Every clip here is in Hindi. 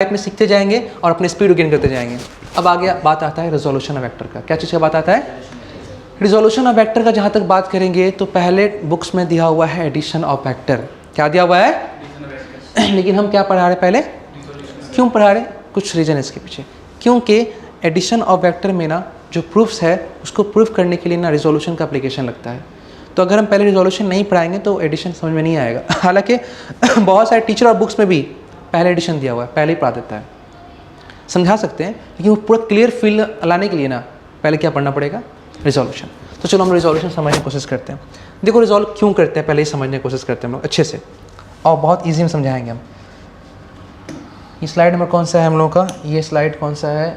टाइप में सीखते जाएंगे और अपने स्पीड गेन करते जाएंगे। अब आगे बात आता है रिजोल्यूशन ऑफ वेक्टर का। क्या चीज़ का बात आता है? रिजोल्यूशन ऑफ वेक्टर का जहाँ तक बात करेंगे तो पहले बुक्स में दिया हुआ है एडिशन ऑफ वेक्टर। क्या दिया हुआ है? लेकिन हम क्या पढ़ा रहे पहले? क्यों पढ़ा रहे? कुछ रीज़न इसके पीछे। क्योंकि एडिशन ऑफ वेक्टर में ना जो प्रूफ्स है उसको प्रूफ करने के लिए ना रिजोल्यूशन का एप्लीकेशन लगता है। तो अगर हम पहले रिजोल्यूशन नहीं पढ़ाएंगे तो एडिशन समझ में नहीं आएगा। हालांकि बहुत सारे टीचर और बुक्स में भी पहले एडिशन दिया हुआ है, पहले ही पढ़ा देता है, समझा सकते हैं, लेकिन वो पूरा क्लियर फील लाने के लिए ना पहले क्या पढ़ना पड़ेगा? रिजोल्यूशन। तो चलो हम रिजोल्यूशन समझने की कोशिश करते हैं। देखो रिजोल्व क्यों करते हैं पहले ही समझने की कोशिश करते हैं हम लोग अच्छे से, और बहुत ईजी में समझाएंगे हम। ये स्लाइड नंबर कौन सा है हम लोगों का? ये स्लाइड कौन सा है?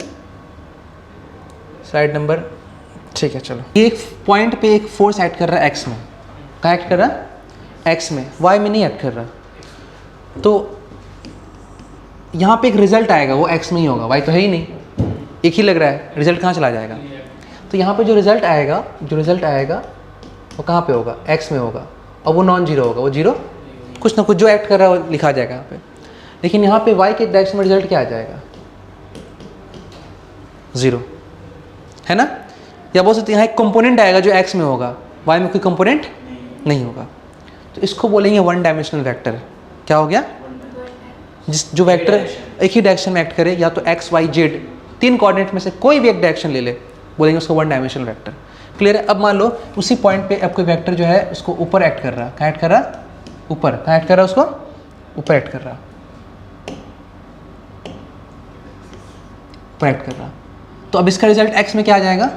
स्लाइड नंबर, ठीक है चलो। एक पॉइंट पे एक फोर्स ऐड कर रहा है एक्स में। कहाँ ऐड कर रहा है? एक्स में, वाई में नहीं ऐड कर रहा। तो यहाँ पे एक रिजल्ट आएगा, वो एक्स में ही होगा, वाई तो है ही नहीं, एक ही लग रहा है, रिजल्ट कहाँ चला जाएगा? तो यहाँ पे जो रिजल्ट आएगा वो कहाँ पे होगा? एक्स में होगा, और वो नॉन जीरो होगा, वो जीरो कुछ ना कुछ जो ऐड कर रहा है वो लिखा जाएगा यहाँ पे। लेकिन यहाँ पे वाई के डायरेक्शन में रिजल्ट क्या आ जाएगा? जीरो, है ना? या बोल सकते हैं यहाँ एक कंपोनेंट आएगा जो एक्स में होगा, वाई में कोई कंपोनेंट नहीं होगा। तो इसको बोलेंगे वन डायमेंशनल वेक्टर। क्या हो गया? जो वेक्टर एक ही डायरेक्शन में एक्ट करे, या तो एक्स वाई जेड, तीन कोऑर्डिनेट में से कोई भी एक डायरेक्शन ले ले, बोलेंगे उसको वन डायमेंशनल वेक्टर। क्लियर है? अब मान लो उसी पॉइंट पे अब कोई वेक्टर जो है उसको ऊपर एक्ट कर रहा है। कहाँ एक्ट कर रहा है? ऊपर। कहाँ एक्ट कर रहा है? उसको ऊपर एक्ट कर रहा है, ऊपर एक्ट कर रहा है। तो अब इसका रिजल्ट एक्स में क्या आ जाएगा?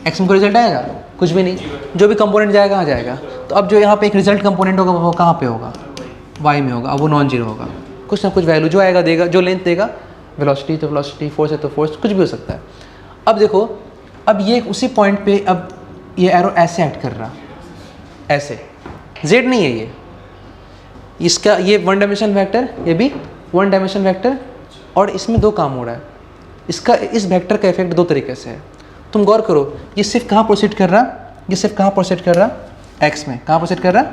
एक्स में कोई रिजल्ट आएगा? कुछ भी नहीं। जो भी कंपोनेंट जाएगा कहाँ जाएगा? तो अब जो यहाँ पे एक रिजल्ट कंपोनेंट होगा वो कहाँ पे होगा? वाई में होगा, अब वो नॉन जीरो होगा। कुछ ना कुछ वैल्यू जो आएगा देगा, जो लेंथ देगा, वेलोसिटी तो वेलोसिटी, फोर्स है तो फोर्स, कुछ भी हो सकता है। अब देखो, अब ये उसी पॉइंट पे अब ये एरो ऐसे ऐड कर रहा, ऐसे, जेड नहीं है ये, इसका ये वन डायमेंशन वेक्टर, ये भी वन डायमेंशन वेक्टर, और इसमें दो काम हो रहा है। इसका इस वेक्टर का इफेक्ट दो तरीके से है। तुम गौर करो, ये सिर्फ कहाँ प्रोसीड कर रहा? ये सिर्फ कहाँ प्रोसीड कर रहा? एक्स में। कहाँ प्रोसीड कर रहा?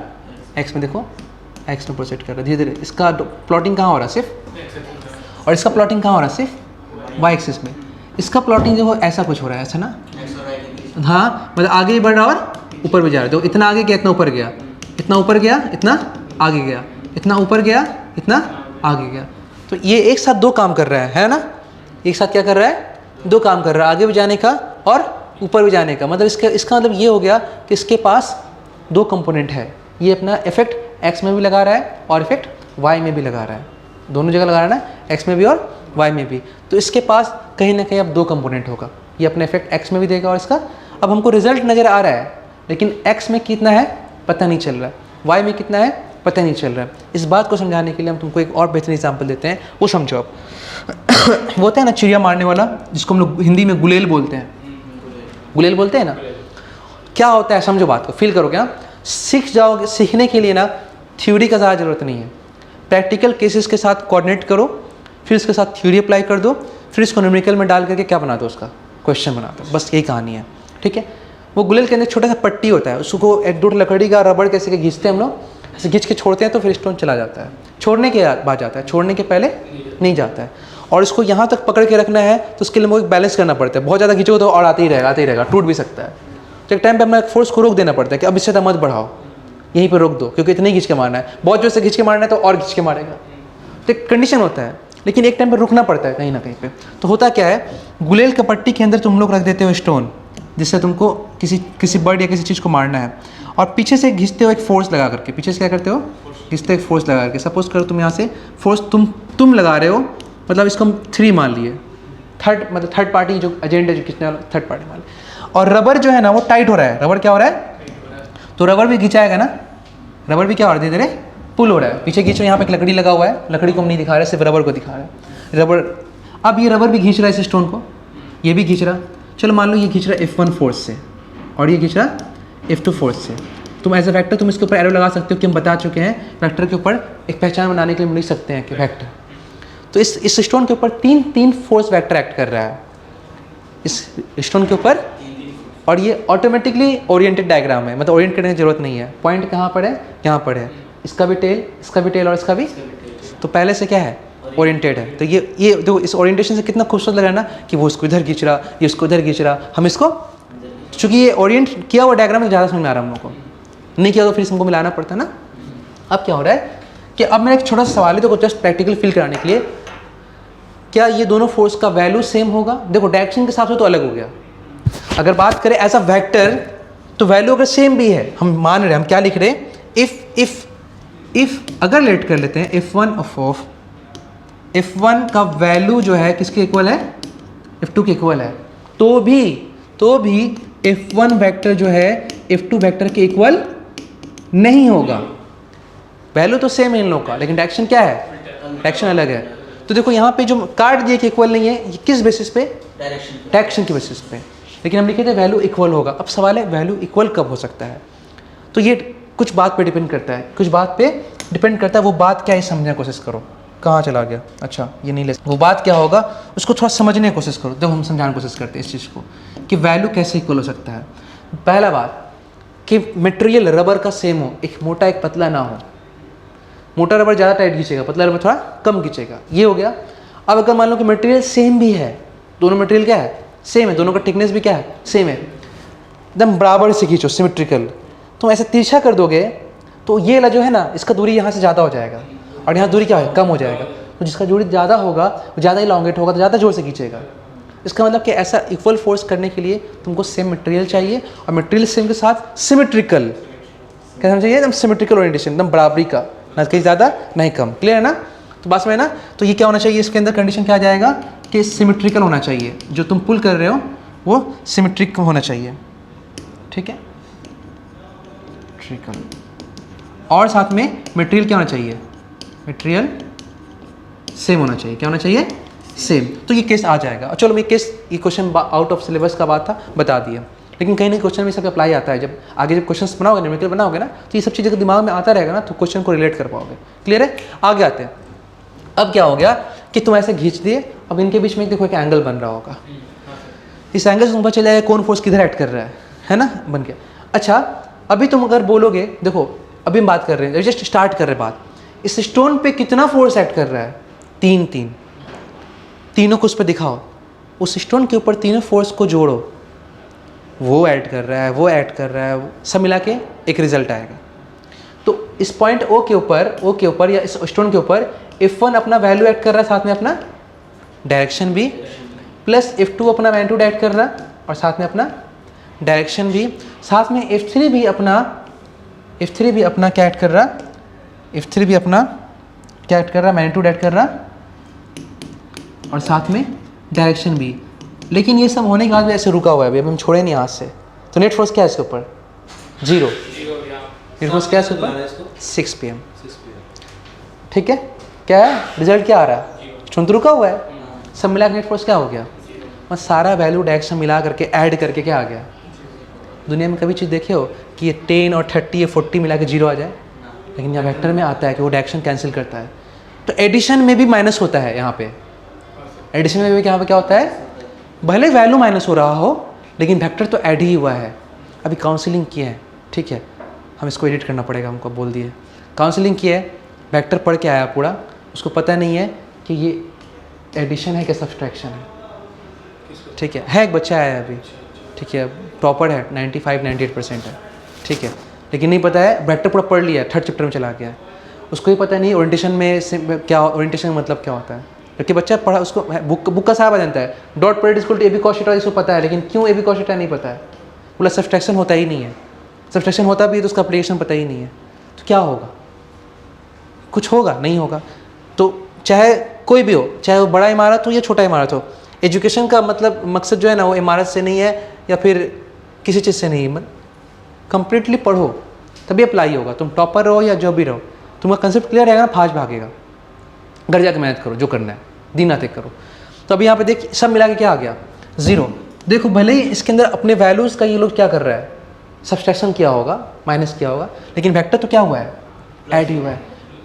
एक्स में। देखो एक्स में प्रोसीड कर रहा है धीरे धीरे। इसका प्लॉटिंग कहाँ हो रहा है? सिर्फ। और इसका प्लॉटिंग कहाँ हो रहा है? सिर्फ वाई एक्सिस में। इसका प्लॉटिंग देखो ऐसा कुछ हो रहा है, ऐसा ना? हाँ, मतलब आगे भी बढ़ रहा और ऊपर भी जा रहा है। देखो इतना आगे गया, इतना ऊपर गया, इतना ऊपर गया, इतना आगे गया, इतना ऊपर गया, इतना आगे गया। तो ये एक साथ दो काम कर रहा है ना? एक साथ क्या कर रहा है? दो काम कर रहा है, आगे भी जाने का और ऊपर भी जाने का। मतलब इसका मतलब ये हो गया कि इसके पास दो कंपोनेंट है। ये अपना इफेक्ट एक्स में भी लगा रहा है और इफेक्ट वाई में भी लगा रहा है, दोनों जगह लगा रहा है ना, एक्स में भी और वाई में भी। तो इसके पास कहीं ना कहीं अब दो कंपोनेंट होगा, ये अपना इफेक्ट एक्स में भी देगा और इसका। अब हमको रिजल्ट नज़र आ रहा है, लेकिन एक्स में कितना है पता नहीं चल रहा है, वाई में कितना है पता नहीं चल रहा है। इस बात को समझाने के लिए हम तुमको एक और बेहतरीन एग्जाम्पल देते हैं, वो समझो अब। वो होता है ना चिड़िया मारने वाला, जिसको हम लोग हिंदी में गुलेल बोलते हैं। गुलेल बोलते हैं ना? क्या होता है समझो बात को, फील करो। क्या सीख जाओगे? सीखने के लिए ना थ्योरी का ज़्यादा ज़रूरत नहीं है, प्रैक्टिकल केसेस के साथ कोऑर्डिनेट करो, फिर उसके साथ थ्योरी अप्लाई कर दो, फिर इसको न्यूमेरिकल में डाल करके क्या बना दो, उसका क्वेश्चन बना दो। बस यही कहानी है, ठीक है? वो गुलेल के अंदर छोटा सा पट्टी होता है, उसको एक दो लकड़ी का रबड़ कैसे घिसते हैं हम लोग, ऐसे घिंच के छोड़ते हैं तो फिर स्टोन चला जाता है। छोड़ने के बाद जाता है, छोड़ने के पहले नहीं जाता है। और इसको यहाँ तक पकड़ के रखना है तो उसके लिए मुझे बैलेंस करना पड़ता है। बहुत ज़्यादा खींचोगे तो और आते ही रहेगा, टूट भी सकता है। तो एक टाइम पे हमें फोर्स को रोक देना पड़ता है कि अब इससे मत बढ़ाओ, यहीं पे रोक दो, क्योंकि इतना ही खींच के मारना है। बहुत जोर से खींच के मारना है तो और खींच के मारेगा, तो एक कंडीशन होता है। लेकिन एक टाइम पर रुकना पड़ता है कहीं ना कहीं पे। तो होता क्या है, गुलेल का पट्टी के अंदर तुम लोग रख देते हो स्टोन, जिससे तुमको किसी बर्ड या किसी चीज़ को मारना है, और पीछे से घिसते हो एक फोर्स लगा करके। पीछे से क्या करते हो? घिसते एक फोर्स लगा करके। सपोज करो तुम यहाँ से फोर्स तुम लगा रहे हो, मतलब इसको हम 3 मान लिए, थर्ड पार्टी जो एजेंट है, जो खींचने वाला थर्ड पार्टी मान लिए। और रबर जो है ना वो टाइट हो रहा है। रबर क्या हो रहा है? तो रबर भी खींचाएगा ना, रबर भी क्या हो रहा है? धीरे धीरे पुल हो रहा है। पीछे खींचो, यहाँ पे एक लकड़ी लगा हुआ है, लकड़ी को हम नहीं दिखा रहे, सिर्फ रबर को दिखा रहे हैं। रबर, अब ये रबर भी खींच रहा है इस स्टोन को, ये भी खींच रहा। चलो मान लो ये खींच रहा है F1 फोर्स से और ये खींच रहा F2 फोर्स से। तुम एज ए वेक्टर तुम इसके ऊपर एरो लगा सकते हो, कि हम बता चुके हैं वेक्टर के ऊपर एक पहचान बनाने के लिए हम लिख सकते हैं कि वेक्टर। तो इस स्टोन के ऊपर तीन फोर्स वेक्टर एक्ट कर रहा है इस स्टोन के ऊपर, और ये ऑटोमेटिकली ओरिएंटेड डायग्राम है, मतलब ओरिएंट करने की जरूरत नहीं है। पॉइंट कहाँ पर है? यहाँ पर है। इसका भी टेल और इसका भी। तो पहले से क्या है? ओरिएंटेड है। तो ये देखो इस ओरिएंटेशन से कितना खूबसूरत लग रहा है ना कि वो इसको इधर खींच रहा, ये इसको इधर खींच रहा, हम इसको, चूँकि ये ओरिएंट किया हुआ डायग्राम में ज़्यादा समझ में आ रहा है हम लोग को, नहीं किया तो फिर हमको मिलाना पड़ता है ना। अब क्या हो रहा है कि अब मेरा एक छोटा सा सवाल है, तो जस्ट प्रैक्टिकल फील कराने के लिए, क्या ये दोनों फोर्स का वैल्यू सेम होगा? देखो डायरेक्शन के हिसाब से तो अलग हो गया, अगर बात करें एज अ वेक्टर तो वैल्यू अगर सेम भी है, हम मान रहे हैं, हम क्या लिख रहे हैं, इफ अगर लेट कर लेते हैं F1 का वैल्यू जो है किसके इक्वल है, F2 के इक्वल है, तो भी F1 वेक्टर जो है F2 वेक्टर के इक्वल नहीं होगा। वैल्यू तो सेम है इन लोगों का, लेकिन डायरेक्शन क्या है, डायरेक्शन अलग है। तो देखो यहाँ पे जो कार्ड दिए कि इक्वल नहीं है, ये किस बेसिस पे, डायरेक्शन के बेसिस पे, लेकिन हम लिखे थे वैल्यू इक्वल होगा। अब सवाल है वैल्यू इक्वल कब हो सकता है, तो ये कुछ बात पे डिपेंड करता है, कुछ बात पे डिपेंड करता है। वो बात क्या है समझने की कोशिश करो, कहाँ चला गया, अच्छा ये नहीं ले, वो बात क्या होगा उसको थोड़ा समझने की कोशिश करो। देखो हम समझाने की कोशिश करते हैं इस चीज़ को कि वैल्यू कैसे इक्वल हो सकता है। पहला बात कि मटेरियल रबर का सेम हो, एक मोटा एक पतला ना हो, मोटा रबर ज़्यादा टाइट खींचेगा, पतला रबर थोड़ा कम खींचेगा, ये हो गया। अब अगर मान लो कि मटेरियल सेम भी है, दोनों मटेरियल क्या है, सेम है, दोनों का थिकनेस भी क्या है, सेम है, एकदम बराबर से खींचो, सिमेट्रिकल, तो ऐसे तिरछा कर दोगे तो ये वाला जो है ना, इसका दूरी यहाँ से ज़्यादा हो जाएगा और यहाँ दूरी क्या है, कम हो जाएगा। तो जिसका दूरी ज़्यादा होगा वो ज़्यादा इलॉन्गेट होगा, तो ज़्यादा जोर से खींचेगा। इसका मतलब कि ऐसा इक्वल फोर्स करने के लिए तुमको सेम मटेरियल चाहिए, और मटेरियल सेम के साथ सिमेट्रिकल, क्या समझिए, एकदम सिमेट्रिकल ओरिएंटेशन, एकदम बराबरी का, ना कहीं ज़्यादा नहीं कम। क्लियर है ना, तो बस में ना, तो ये क्या होना चाहिए, इसके अंदर कंडीशन क्या आ जाएगा कि सिमेट्रिकल होना चाहिए, जो तुम पुल कर रहे हो वो सिमेट्रिक होना चाहिए, ठीक है, ट्रिकल। और साथ में मटेरियल क्या होना चाहिए, मटेरियल सेम होना चाहिए, क्या होना चाहिए, सेम। तो ये केस आ जाएगा। और चलो ये केस, ये क्वेश्चन आउट ऑफ सिलेबस का बात था, बता दिया, लेकिन कहीं ना क्वेश्चन में सब अप्लाई आता है। जब आगे जब क्वेश्चन बनाओगे, न्यूमेरिकल बनाओगे ना, तो ये सब चीज़ें दिमाग में आता रहेगा ना, तो क्वेश्चन को रिलेट कर पाओगे। क्लियर है, आगे आते हैं। अब क्या हो गया कि तुम ऐसे खींच दिए, अब इनके बीच में देखो एक एंगल बन रहा होगा, इस एंगल से तुम पता चल जाएगा कौन फोर्स किधर एक्ट कर रहा है ना, बन गया। अच्छा अभी तुम अगर बोलोगे, देखो अभी हम बात कर रहे हैं, जस्ट स्टार्ट कर रहे हैं बात, इस स्टोन पे कितना फोर्स एक्ट कर रहा है, तीनों को उस पर दिखाओ, उस स्टोन के ऊपर तीनों फोर्स को जोड़ो, वो ऐड कर रहा है, वो ऐड कर रहा है, सब मिला के एक रिजल्ट आएगा। तो इस पॉइंट ओ के ऊपर या इस स्टोन के ऊपर F1 अपना वैल्यू ऐड कर रहा है, साथ में अपना डायरेक्शन भी, प्लस F2 अपना मैग्नीट्यूड ऐड कर रहा है और साथ में अपना डायरेक्शन भी, साथ में F3 भी अपना क्या ऐड कर रहा है, F3 भी अपना क्या ऐड कर रहा है, मैग्नीट्यूड ऐड कर रहा और साथ में डायरेक्शन भी। लेकिन ये सब होने के बाद भी ऐसे रुका हुआ है, अभी हम छोड़े नहीं हाथ से, तो नेट फोर्स क्या है इसके ऊपर, 0। नेट फोर्स क्या है इसके ऊपर, 6 PM। ठीक है, क्या है रिजल्ट, क्या आ रहा है, स्टोन तो रुका हुआ है, सब मिला के नेट फोर्स क्या हो गया, बस सारा वैल्यू डायरेक्शन मिला करके ऐड करके क्या आ गया। दुनिया में कभी चीज़ देखे हो कि ये 10 और 30 या 40 मिला के 0 आ जाए, लेकिन यहाँ वेक्टर में आता है कि वो डायरेक्शन कैंसिल करता है। तो एडिशन में भी माइनस होता है, यहाँ पे एडिशन में भी यहाँ पे क्या होता है, भले वैल्यू माइनस हो रहा हो लेकिन वेक्टर तो ऐड ही हुआ है। अभी काउंसिलिंग किया है, ठीक है, हम इसको एडिट करना पड़ेगा, हमको बोल दिए काउंसिलिंग किया है, वेक्टर पढ़ के आया पूरा, उसको पता नहीं है कि ये एडिशन है क्या सब्सट्रैक्शन है। ठीक है एक बच्चा आया है अभी, ठीक है, टॉपर है, 95-98% है, ठीक है, लेकिन नहीं पता है, वेक्टर पूरा पढ़ लिया है, 3rd चैप्टर में चला गया है, उसको ही पता नहीं ओरिएंटेशन में क्या, ओरिएंटेशन का मतलब क्या होता है। जबकि बच्चा पढ़ा, उसको बुक का सारा जानता है, डॉट परेड equal to AB cos theta इसको पता है, लेकिन क्यों AB cos थीटा नहीं पता है, बोला सब्सट्रैक्शन होता ही नहीं है, सब्सट्रैक्शन होता भी है तो उसका एप्लीकेशन पता ही नहीं है, तो क्या होगा, कुछ होगा नहीं होगा। तो चाहे कोई भी हो, चाहे वो बड़ा इमारत हो या छोटा इमारत हो, एजुकेशन का मतलब मकसद जो है ना, वो इमारत से नहीं है या फिर किसी चीज़ से नहीं है, कंप्लीटली पढ़ो तभी अप्लाई होगा। तुम टॉपर रहो या जो भी रहो, तुम्हारा कंसेप्ट क्लियर रहेगा ना, फास्ट भागेगा। घर जाके मेहनत करो, जो करना है दिन रात एक करो। तो अभी यहाँ पे देख, सब मिला के क्या आ गया, 0। देखो भले ही इसके अंदर अपने वैल्यूज़ का ये लोग क्या कर रहा है, सब्सट्रैक्शन किया होगा, माइनस किया होगा, लेकिन वेक्टर तो क्या हुआ है, ऐड ही हुआ है।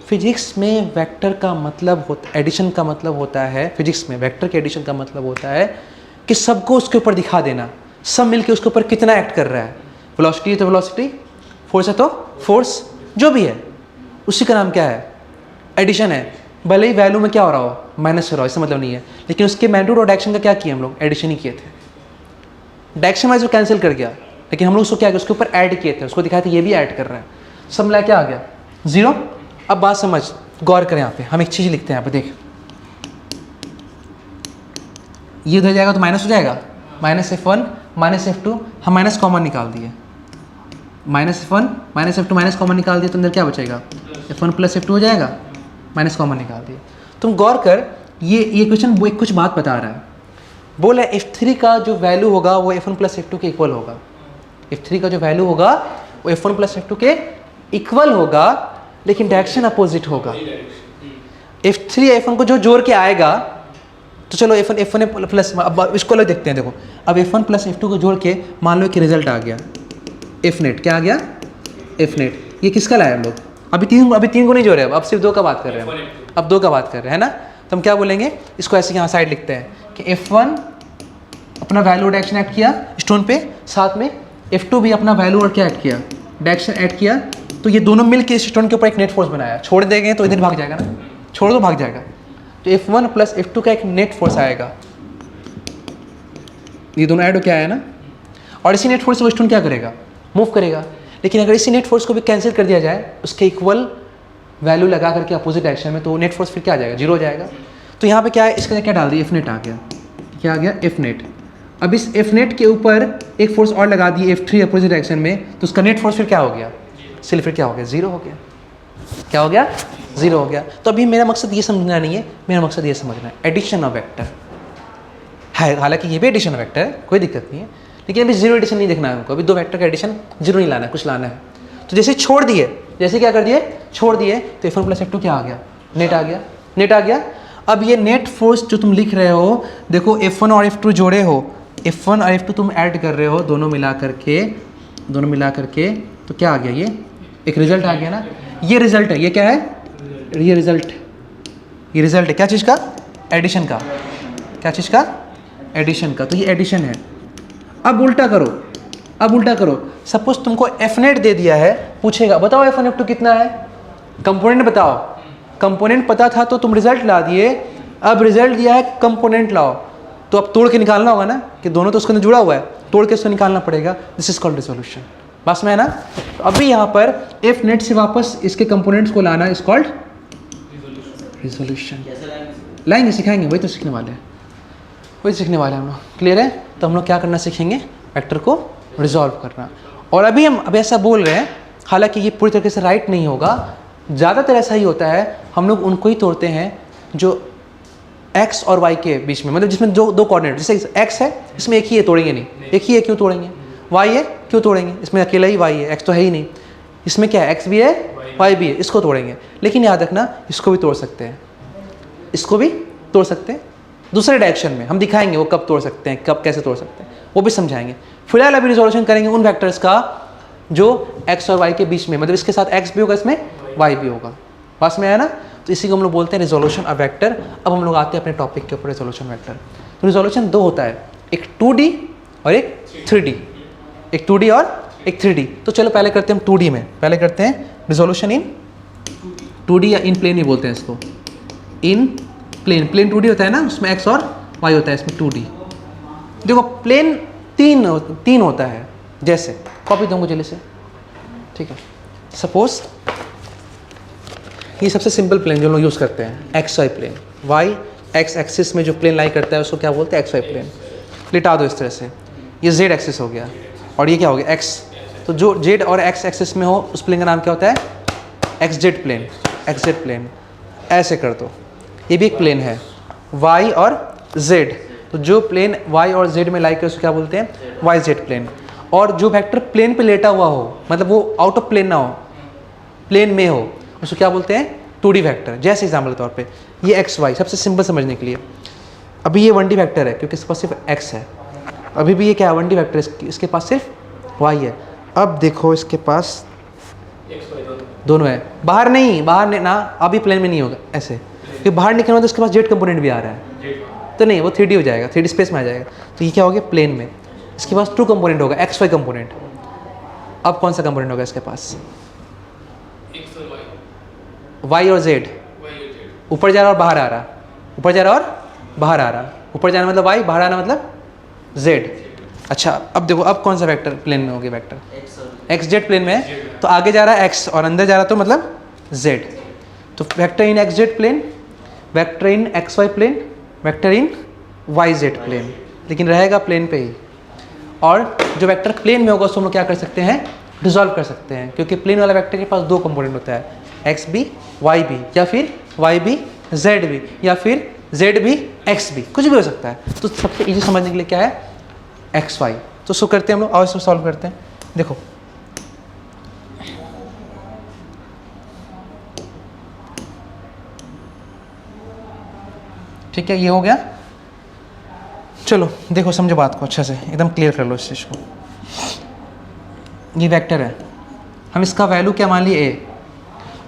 फिजिक्स में वेक्टर का मतलब होता, एडिशन का मतलब होता है, फिजिक्स में वेक्टर के एडिशन का मतलब होता है कि सबको उसके ऊपर दिखा देना, सब मिलके उसके ऊपर कितना एक्ट कर रहा है। वेलोसिटी है तो वेलोसिटी, फोर्स है तो फोर्स, जो भी है उसी का नाम क्या है, एडिशन है। भले ही वैल्यू में क्या हो रहा हो, माइनस हो रहा हो, इसका मतलब नहीं है, लेकिन उसके मैग्नीट्यूड और डायरेक्शन का क्या किया हम लोग, एडिशन ही किए थे। डायरेक्शन वाइज वो कैंसिल कर गया, लेकिन हम लोग उसको क्या किया, उसके ऊपर ऐड किए थे, उसको दिखाया था ये भी ऐड कर रहे हैं, सब मिला क्या आ गया 0। अब बात समझ, गौर करें यहाँ पे, हम एक चीज़ लिखते हैं यहाँ पे, देख ये उधर जाएगा तो माइनस हो जाएगा, -f1 -f2, हम माइनस कॉमन निकाल दिए, -f1 -f2 माइनस कॉमन निकाल दिए तो अंदर क्या बचेगा, f1 + f2 हो जाएगा, माइनस कॉमन निकाल दिए। तुम गौर कर, ये क्वेश्चन वो कुछ बात बता रहा है, बोला f3 का जो वैल्यू होगा वो f1 + f2 के इक्वल होगा, f3 का जो वैल्यू होगा वो f1 + f2 के इक्वल होगा, लेकिन डायरेक्शन अपोजिट होगा। f3 f1 को जो जोड़ के आएगा, तो चलो f1 प्लस, अब इसको अलग देखते हैं, देखो अब f1 + f2 को जोड़ के मान लो कि रिजल्ट आ गया f नेट, क्या आ गया f नेट, ये किसका लाया हम लोग, अभी तीन को नहीं जोड़े, अब सिर्फ 2 का बात कर रहे हैं, अब 2 का बात कर रहे हैं ना, तो हम क्या बोलेंगे, इसको ऐसे यहाँ साइड लिखते हैं कि f1 अपना वैल्यू डायरेक्शन ऐड किया स्टोन पे, साथ में f2 भी अपना वैल्यू और क्या ऐड किया, डायरेक्शन ऐड किया, तो ये दोनों मिल के इस स्टोन के ऊपर एक नेट फोर्स बनाया, छोड़ देंगे तो इधर भाग जाएगा ना, छोड़ दो भाग जाएगा, तो f1 + f2 का एक नेट फोर्स आएगा, ये दोनों ऐड हो क्या आया ना, और इसी नेट फोर्स से वो स्टोन क्या करेगा, मूव करेगा। लेकिन अगर इसी नेट फोर्स को भी कैंसिल कर दिया जाए, उसके इक्वल वैल्यू लगा करके अपोजिट डायरेक्शन में, तो नेट फोर्स फिर क्या आ जाएगा, 0 हो जाएगा। तो यहाँ पे क्या है, इसका क्या डाल दिया, f नेट आ गया, क्या आ गया f नेट। अब इस f नेट के ऊपर एक फोर्स और लगा दिए f3 अपोजिट डायरेक्शन में, तो उसका नेट फोर्स फिर क्या हो गया, सिर्फ फिर क्या हो गया, 0 हो गया, क्या हो गया, 0 हो गया। तो अभी मेरा मकसद ये समझना नहीं है, मेरा मकसद ये समझना है एडिशन ऑफ वेक्टर है, हालांकि ये भी एडिशन ऑफ वेक्टर है, कोई दिक्कत नहीं है, लेकिन अभी 0 एडिशन नहीं देखना है हमको, अभी 2 वेक्टर का एडिशन 0 नहीं लाना है, कुछ लाना है। तो जैसे छोड़ दिए, जैसे क्या कर दिए, छोड़ दिए, तो f1 + f2 क्या आ गया, नेट आ गया, नेट आ गया। अब ये नेट फोर्स जो तुम लिख रहे हो, देखो f1 और f2 जोड़े हो, f1 और f2 तुम ऐड कर रहे हो, दोनों मिला करके तो क्या आ गया, ये एक रिजल्ट आ गया ना, ये रिजल्ट है, ये क्या है, ये रिजल्ट है क्या चीज़ का, एडिशन का, क्या चीज़ का, एडिशन का, तो ये एडिशन है। अब उल्टा करो, सपोज तुमको f नेट दे दिया है, पूछेगा बताओ f1 f2 कितना है, कंपोनेंट बताओ, कंपोनेंट पता था तो तुम रिजल्ट ला दिए, अब रिजल्ट दिया है कंपोनेंट लाओ, तो अब तोड़ के निकालना होगा ना, कि दोनों तो उसके अंदर जुड़ा हुआ है, तोड़ के उसको निकालना पड़ेगा, दिस इज कॉल्ड रिजोल्यूशन, बस में है ना। तो अभी यहाँ पर f नेट से वापस इसके कंपोनेंट्स को लाना इज कॉल्ड रिजोल्यूशन। लाएंगे, सिखाएंगे, वही तो सीखने वाले हैं, हम लोग, क्लियर है। तो हम लोग क्या करना सीखेंगे, वेक्टर को रिजॉल्व करना। और अभी हम ऐसा बोल रहे हैं, हालांकि ये पूरी तरीके से राइट नहीं होगा, ज़्यादातर ऐसा ही होता है, हम लोग उनको ही तोड़ते हैं जो x और y के बीच में, मतलब जिसमें दो कोऑर्डिनेट, जैसे x है इसमें एक ही है, तोड़ेंगे नहीं, एक ही है क्यों तोड़ेंगे, y है क्यों तोड़ेंगे, इसमें अकेला ही y है, x तो है ही नहीं, इसमें क्या है, x भी है y भी है, इसको तोड़ेंगे। लेकिन याद रखना, इसको भी तोड़ सकते हैं, इसको भी तोड़ सकते हैं, दूसरे डायरेक्शन में हम दिखाएंगे वो कब तोड़ सकते हैं, कब कैसे तोड़ सकते हैं, वो भी समझाएंगे। फिलहाल अभी रिजोल्यूशन करेंगे उन वेक्टर्स का जो x और y के बीच में, मतलब इसके साथ x भी होगा, इसमें y भी होगा, पास में आया ना। तो इसी को हम लोग बोलते हैं रिजोल्यूशन ऑफ वेक्टर। अब हम लोग आते हैं अपने टॉपिक के ऊपर, रिजोल्यूशन वेक्टर। तो रिजोल्यूशन 2 होता है, एक 2D और एक 3D, एक 2D और एक 3D। तो चलो पहले करते हैं हम 2D में, पहले करते हैं रिजोल्यूशन इन 2D, या इन प्लेन ही बोलते हैं इसको, इन प्लेन 2D होता है ना, उसमें x और y होता है, इसमें 2D। देखो प्लेन तीन होता है, जैसे कॉपी दूंगा जल्दी से, ठीक है। सपोज ये सबसे सिंपल प्लेन जो हम लोग यूज़ करते हैं, x y plane, y x axis में जो प्लेन लाई करता है उसको क्या बोलते हैं, एक्स वाई प्लेन। लिटा दो इस तरह से, ये जेड एक्सिस हो गया और ये क्या हो गया, एक्स। तो जो जेड और एक्स एक्सिस में हो उस प्लेन का नाम क्या होता है, x z plane, x z plane. ऐसे कर दो, ये भी एक प्लेन है, वाई और जेड। तो जो प्लेन वाई और जेड में लाई कर उसको क्या बोलते हैं, वाई जेड प्लेन। और जो वेक्टर प्लेन पे लेटा हुआ हो, मतलब वो आउट ऑफ प्लेन ना हो, प्लेन में हो, उसको क्या बोलते हैं, 2D वेक्टर। जैसे एग्जाम्पल के तौर पे ये एक्स वाई, सबसे सिंपल समझने के लिए। अभी ये 1D वेक्टर है क्योंकि इसके पास सिर्फ एक्स है, अभी भी ये क्या है 1D वेक्टर, इसके पास सिर्फ वाई है। अब देखो इसके पास दोनों है, बाहर नहीं ना, अभी प्लेन में नहीं होगा ऐसे, क्योंकि बाहर निकलना तो इसके पास जेड कंपोनेंट भी आ रहा है, तो नहीं वो 3D हो जाएगा, 3D स्पेस में आ जाएगा। तो ये क्या हो गया, प्लेन में। इसके पास 2 कंपोनेंट होगा, एक्स वाई कंपोनेंट। अब कौन सा कंपोनेंट होगा इसके पास, वाई और जेड, ऊपर जा रहा और बाहर आ रहा, ऊपर जा रहा और बाहर आ रहा, ऊपर जाना मतलब y, बाहर आना मतलब z। अच्छा अब देखो, अब कौन सा वेक्टर प्लेन में हो गया, वेक्टर एक्स जेड प्लेन में है, तो आगे जा रहा है x और अंदर जा रहा तो मतलब z। तो वेक्टर इन एक्स जेड प्लेन, वेक्टर इन एक्स वाई प्लेन, वेक्टर इन वाई जेड प्लेन, लेकिन रहेगा प्लेन पे ही। और जो वेक्टर प्लेन में होगा उसको हम लोग क्या कर सकते हैं, डिसॉल्व कर सकते हैं, क्योंकि प्लेन वाला वेक्टर के पास दो कंपोनेंट होता है, एक्स बी वाई बी, या फिर वाई बी जेड बी, या फिर जेड बी एक्स बी, कुछ भी हो सकता है। तो सबसे इजी समझने के लिए क्या है, एक्स वाई। तो इसको करते हैं हम लोग, और इसको सॉल्व करते हैं। देखो ठीक है, ये हो गया। चलो देखो समझो बात को अच्छे से, एकदम क्लियर कर लो इस चीज़ को। ये वेक्टर है, हम इसका वैल्यू क्या मान लिए ए,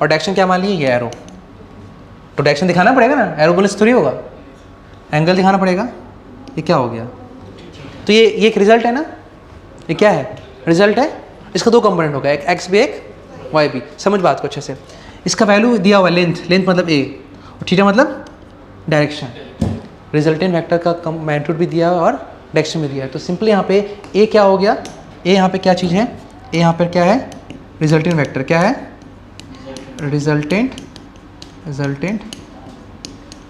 और डायरेक्शन क्या मान लिए ये एरो। तो डायरेक्शन दिखाना पड़ेगा ना, एरो बोले से थोड़ी होगा, एंगल दिखाना पड़ेगा। ये क्या हो गया, तो ये एक रिजल्ट है ना, ये क्या है, रिजल्ट है। इसका दो कंपोनेंट होगा, एक एक्स बी एक वाई बी। समझ बात को अच्छे से। इसका वैल्यू दिया हुआ लेंथ, लेंथ मतलब ए, और थीटा मतलब डायरेक्शन। रिजल्टेंट वेक्टर का मैग्नीट्यूड भी दिया है और डायरेक्शन भी दिया है। तो सिंपली यहाँ पे ए क्या हो गया, ए यहाँ पे क्या चीज़ है, ए यहाँ पर क्या है, रिजल्टेंट वेक्टर क्या है, रिजल्टेंट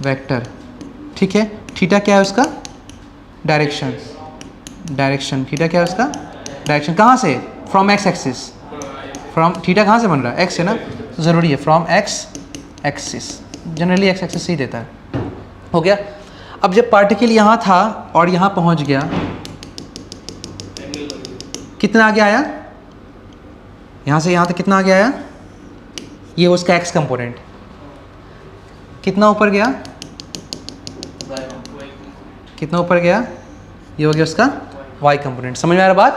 वेक्टर। ठीक है, थीटा क्या है उसका, डायरेक्शन, थीटा क्या है उसका, डायरेक्शन। कहाँ से, from X axis, from theta कहाँ से बन रहा है, एक्स है ना, तो ज़रूरी है from X axis, generally X axis ही देता है। हो गया। अब जब पार्टिकल यहाँ था और यहाँ पहुँच गया, कितना आगे आया, यहाँ से यहाँ तक कितना आगे आया, ये उसका एक्स कंपोनेंट। कितना ऊपर गया, कितना ऊपर गया, ये हो गया उसका वाई कंपोनेंट। समझ में आ रहा बात।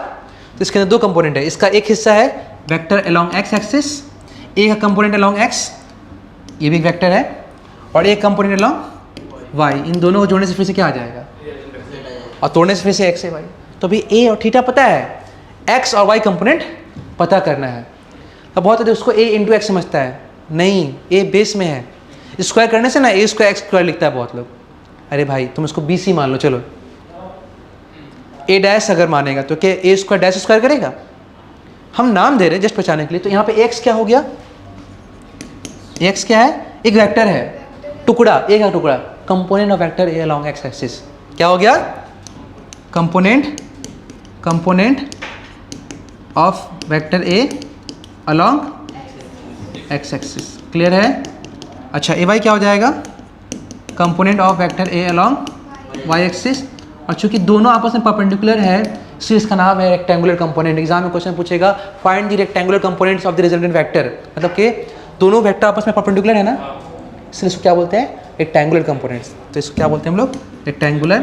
तो इसके अंदर दो कंपोनेंट है, इसका एक हिस्सा है वेक्टर अलोंग एक्स एक्सिस, एक कंपोनेंट अलोंग एक्स, ये भी एक वेक्टर है, और एक कंपोनेंट अलोंग वाई। इन दोनों को जोड़ने से फिर से क्या आ जाएगा, और तोड़ने से फिर से एक्स है वाई। तो अभी ए और थीटा पता है, एक्स और वाई कंपोनेंट पता करना है। अब बहुत है उसको ए इंटू एक्स समझता है, नहीं, ए बेस में है, स्क्वायर करने से ना ए स्क्वायर एक्स स्क्वायर लिखता है बहुत लोग। अरे भाई तुम इसको बी सी मान लो, चलो ए डैश अगर मानेगा तो क्या ए स्क्वायर डैश स्क्वायर करेगा, हम नाम दे रहे हैं जस्ट पहचाने के लिए। तो यहाँ पे एक्स क्या हो गया, एक्स क्या है, एक वेक्टर है, टुकड़ा, एक है टुकड़ा, component of vector A along x axis. क्या हो गया, component of vector A along x axis. Clear है। अच्छा ए वाई क्या हो जाएगा, component of vector A along y axis. और चूंकि दोनों आपस में परपेंडिकुलर है इसलिए इसका नाम है रेक्टेंगुलर कंपोनेंट। एग्जाम में क्वेश्चन पूछेगा find the rectangular components of the resultant vector, मतलब कि दोनों वेक्टर आपस में परपेंडिकुलर है ना, इसलिए इसको क्या बोलते हैं, रेक्टेंगुलर कंपोनेंट्स। तो इसको क्या बोलते हैं हम लोग, रेक्टेंगुलर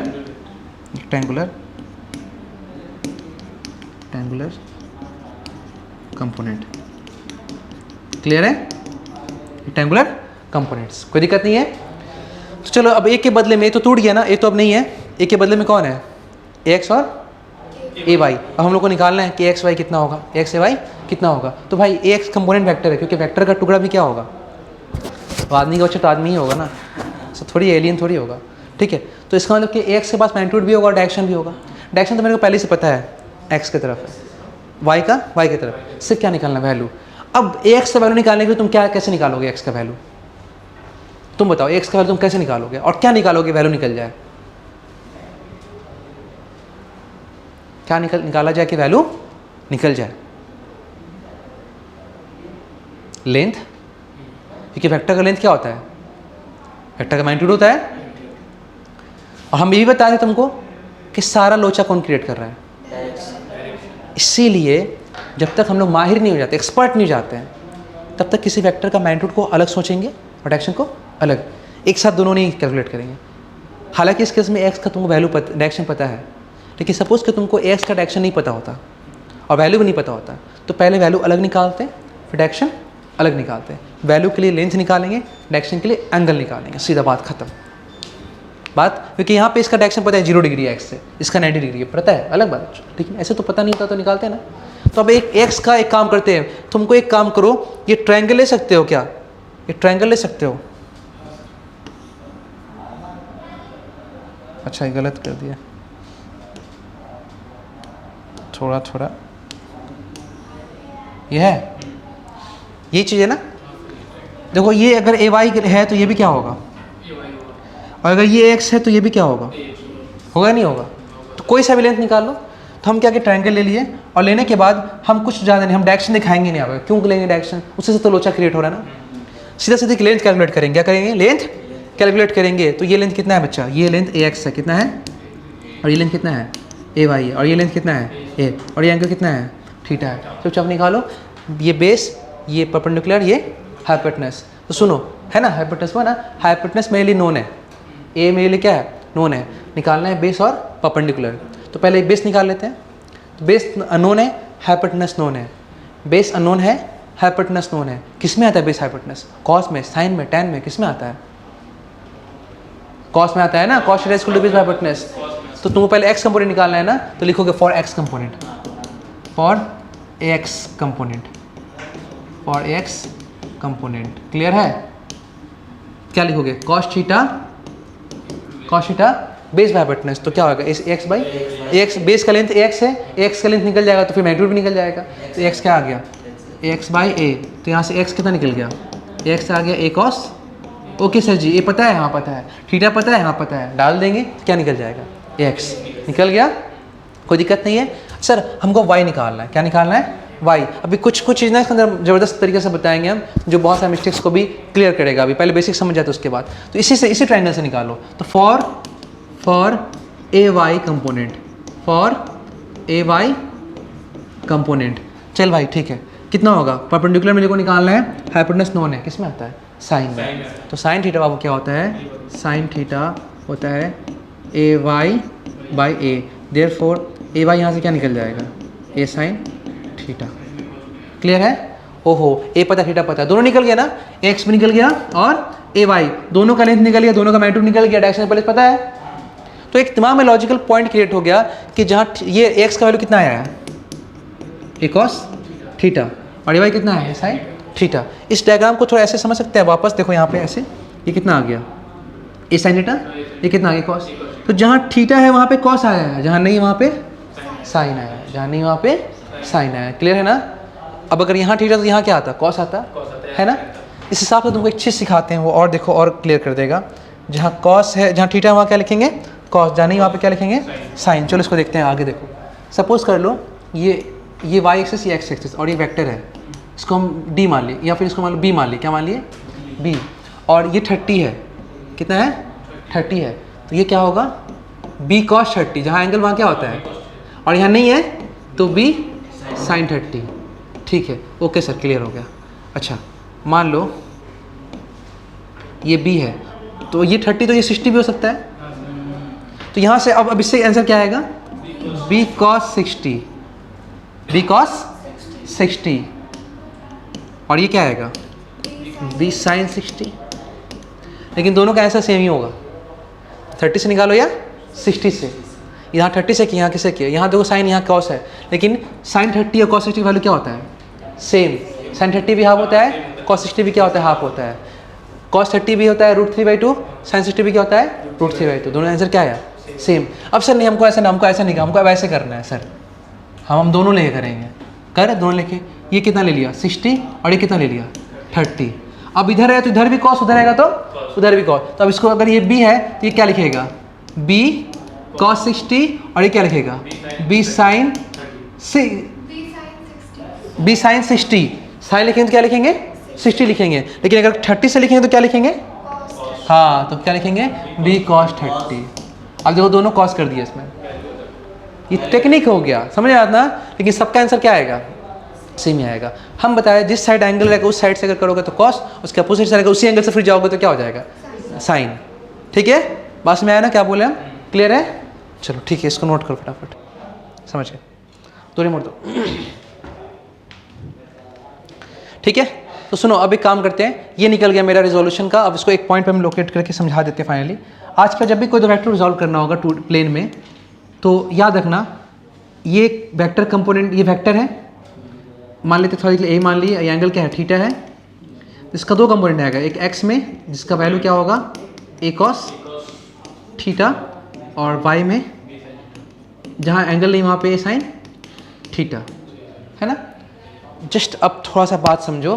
कंपोनेंट। क्लियर है, रेक्टेंगुलर कंपोनेंट्स, कोई दिक्कत नहीं है। तो चलो अब एक के बदले में, तो टूट गया ना, ए तो अब नहीं है, एक के बदले में कौन है, एक्स और ए वाई। अब हम लोग को निकालना है कि एक्स वाई कितना होगा, एक्स ए वाई कितना होगा। तो भाई ए एक्स कंपोनेंट वेक्टर है, क्योंकि वेक्टर का टुकड़ा भी क्या होगा, तो आदमी का बच्चा तो आदमी ही होगा ना, सो थोड़ी एलियन थोड़ी होगा। ठीक है, तो इसका मतलब कि एक्स के पास मैग्नीट्यूड भी होगा और डायरेक्शन भी होगा। डायरेक्शन तो मेरे को पहले से पता है, एक्स की तरफ है, वाई की तरफ। सिर्फ क्या निकालना, वैल्यू। अब एक्स का वैल्यू निकालने के लिए तुम क्या कैसे निकालोगे, एक्स का वैल्यू तुम बताओ, एक्स का वैल्यू तुम कैसे निकालोगे, और क्या निकालोगे वैल्यू निकल जाए, क्या निकाला जाए कि वैल्यू निकल जाए, लेंथ। क्योंकि वेक्टर का लेंथ क्या होता है, वेक्टर का मैग्नीट्यूड होता है। और हम ये भी बता रहे तुमको कि सारा लोचा कौन क्रिएट कर रहा है। इसीलिए जब तक हम लोग माहिर नहीं हो जाते, एक्सपर्ट नहीं हो जाते हैं, तब तक किसी वेक्टर का मैग्नीट्यूड को अलग सोचेंगे और डायरेक्शन को अलग, एक साथ दोनों नहीं कैलकुलेट करेंगे। हालांकि इस केस में एक्स का तुमको वैल्यू डायरेक्शन पता है, लेकिन सपोज कि तुमको एक्स का डायरेक्शन नहीं पता होता और वैल्यू भी नहीं पता होता, तो पहले वैल्यू अलग निकालते हैं, फिर डायरेक्शन अलग निकालते हैं। वैल्यू के लिए लेंथ निकालेंगे, डायरेक्शन के लिए एंगल निकालेंगे, सीधा बात खत्म। बात क्योंकि यहाँ पे इसका डायरेक्शन पता है 0 डिग्री है एक्स से, इसका 90 डिग्री है, पता है, अलग बात। लेकिन ऐसे तो पता नहीं होता तो निकालते हैं ना। तो अब एक एक्स का एक काम करते हैं, तुमको एक काम करो, ये ट्रायंगल ले सकते हो क्या, ये ट्रायंगल ले सकते हो, अच्छा ये गलत कर दिया, थोड़ा ये है, ये चीज़ है ना। देखो ये अगर ए वाई है तो ये भी क्या होगा, और अगर ये एक्स है तो ये भी क्या होगा, होगा नहीं होगा। तो कोई सा भी लेंथ निकाल लो। तो हम क्या कि ट्रायंगल ले लिए, और लेने के बाद हम कुछ ज़्यादा नहीं, हम डायरेक्शन दिखाएंगे नहीं। आप क्यों लेंगे डायरेक्शन, उससे तो लोचा क्रिएट हो रहा है ना। सीधा सीधे लेंथ कैलकुलेट करेंगे, क्या करेंगे, लेंथ कैलकुलेट करेंगे। तो ये लेंथ कितना है बच्चा, ये लेंथ ए एक्स है, कितना है, और ये लेंथ कितना है, ए वाई है, और ये लेंथ कितना है, ए, और ये एंगल कितना है, थीटा है। तो चुपचाप निकालो, ये बेस, ये परपेंडिकुलर, ये हाइपोटेनस। तो सुनो, है ना हाइपोटेनस हुआ ना, हाइपोटेनस मेरे लिए नोन है, ए मेरे लिए क्या है, नोन है। निकालना है बेस और परपेंडिकुलर। तो पहले बेस निकाल लेते हैं। तो बेस अननोन है, हाइपोटेनस नोन है। बेस अननोन है, हाइपोटेनस नोन है। किस में आता है बेस हाइपोटेनस, कॉस में, साइन में, टेन में, किस में आता है, कॉस में आता है ना, cos equal to base hypotenuse. तो तुमको पहले एक्स कंपोनेंट निकालना है ना, तो लिखोगे for x component, for x component, for x component. Clear है, क्या लिखोगे, cos theta base by hypotenuse. तो क्या होगा, इस एक्स बाई एक्स, बेस का लेंथ एक्स है, एक्स का लेंथ निकल जाएगा तो फिर मैग्नीट्यूड भी निकल जाएगा। तो एक्स क्या आ गया, एक्स बाई ए। तो यहाँ से एक्स कितना निकल गया, एक्स आ गया ए कॉस। ओके सर जी, ए पता है, हाँ पता है, थीटा पता है, हाँ पता है, डाल देंगे क्या निकल जाएगा, एक्स निकल गया, कोई दिक्कत नहीं है। सर हमको वाई निकालना है, क्या निकालना है, वाई। अभी कुछ चीज़ ना इसके अंदर ज़बरदस्त तरीके से बताएंगे हम, जो बहुत सारे मिस्टेक्स को भी क्लियर करेगा। अभी पहले बेसिक समझ जाते उसके बाद। तो इसी ट्रायंगल से निकालो। तो for A y component, for A y component. चल भाई ठीक है, कितना होगा, परपेंडिकुलर मेरे को निकालना है, हाइपोटेनस नोन है, किस में आता है, साइन में। तो साइन थीटा बाबू क्या होता है, साइन थीटा होता है a y by a. Therefore a y यहाँ से क्या निकल जाएगा, ए साइन थीटा। क्लियर है, ओहो, ए पता थीटा पता, दोनों निकल गया ना, एक्स भी निकल गया और ए वाई, दोनों का लेंथ निकल गया, दोनों का मैग्नीट्यूड निकल गया, डायरेक्शन पहले पता है। तो एक दिमाग में लॉजिकल पॉइंट क्रिएट हो गया कि जहाँ ये एक्स का वैल्यू कितना आया है, ए कॉस थीटा, और ए वाई कितना है, साइन थीटा। इस डायग्राम को थोड़ा ऐसे समझ सकते हैं, वापस देखो यहाँ पे ऐसे, ये कितना आ गया, ए साइन थीटा, ये कितना आ गया, कॉस। तो जहाँ थीटा है वहाँ पे कॉस आया है, जहाँ नहीं वहाँ पे साइन आया है, जहाँ नहीं वहाँ पे साइन आया है। क्लियर है ना। अब अगर यहाँ थीटा तो यहाँ क्या आता, कॉस आता है ना। इस हिसाब से तुमको एक चीज़ सिखाते हैं, वो और देखो और क्लियर कर देगा। जहाँ कॉस है, जहाँ थीटा है वहाँ क्या लिखेंगे, कॉस, जहाँ नहीं वहाँ पे क्या लिखेंगे, साइन। चलो इसको देखते हैं आगे। देखो सपोज कर लो ये वाई एक्सिस, ये एक्स एक्सिस, और ये वेक्टर है, इसको हम डी मान लिए, या फिर इसको मान लो बी मान लिए, क्या मान लिए, बी। और ये 30 है, कितना है, 30 है। तो ये क्या होगा, बी कॉस 30, जहाँ एंगल वहाँ क्या होता है, और यहाँ नहीं है तो बी साइन 30। ठीक है, ओके सर, क्लियर हो गया। अच्छा मान लो ये बी है, तो ये 30, तो ये 60 भी हो सकता है। तो यहाँ से अब इससे आंसर क्या आएगा, बी कॉस 60, बी कॉस 60, और ये क्या आएगा, बी साइन 60। लेकिन दोनों का आंसर सेम ही होगा, 30 से निकालो या 60 से। यहाँ 30 से किया, यहाँ किसे किया, यहाँ देखो साइन, यहाँ कॉस है, लेकिन साइन 30 और कॉस 60 की वैल्यू क्या होता है, सेम। साइन 30 भी हाफ होता है, कॉस 60 भी क्या होता है, हाफ होता है। कॉस 30 भी होता है √3/2, साइन 60 भी क्या होता है, √3/2। दोनों आंसर क्या है, सेम। अब सर नहीं, हमको ऐसा नहीं, हमको ऐसा नहीं, हमको अब ऐसे करना है सर, हम दोनों लेके करेंगे, कर दोनों लेके। ये कितना ले लिया, 60, और ये कितना ले लिया, 30। अब इधर है तो इधर भी कॉस, उधर आएगा तो उधर भी कॉस। तो अब इसको अगर ये बी है तो ये क्या लिखेगा, बी कॉस 60, और ये क्या लिखेगा, बी साइन 60। साइन लिखेंगे तो क्या लिखेंगे, 60 लिखेंगे। लेकिन अगर 30 से लिखेंगे तो क्या लिखेंगे, हाँ तो क्या लिखेंगे, बी कॉस 30। अब देखो दोनों कॉस कर दिए इसमें, ये टेक्निक हो गया, समझ आया ना। लेकिन सबका आंसर क्या आएगा, सेम ही आएगा। हम बताए जिस साइड एंगल रहेगा उस साइड से अगर करोगे तो कॉस, उसके अपोजिट से रहेगा उसी एंगल से फिर जाओगे तो क्या हो जाएगा, साइन। ठीक है, बात में आया ना, क्या बोले हम, क्लियर है। चलो ठीक है, इसको नोट करो फटाफट, समझ गए, दो मोड़ दो। ठीक है, तो सुनो अब एक काम करते हैं, ये निकल गया मेरा रिजोल्यूशन का। अब इसको एक पॉइंट पे हम लोकेट करके समझा देते हैं फाइनली। आज का जब भी कोई वेक्टर रिजॉल्व करना होगा टू प्लेन में, तो याद रखना ये वेक्टर कंपोनेंट, ये वेक्टर है, मान लेते थोड़ा ए मान लिए, ये एंगल क्या है, थीटा है। इसका दो कंपोनेंट आएगा, एक एक्स में जिसका वैल्यू क्या होगा, ए कॉस थीटा, और वाई में जहाँ एंगल नहीं वहाँ पे साइन थीटा, है ना। जस्ट अब थोड़ा सा बात समझो,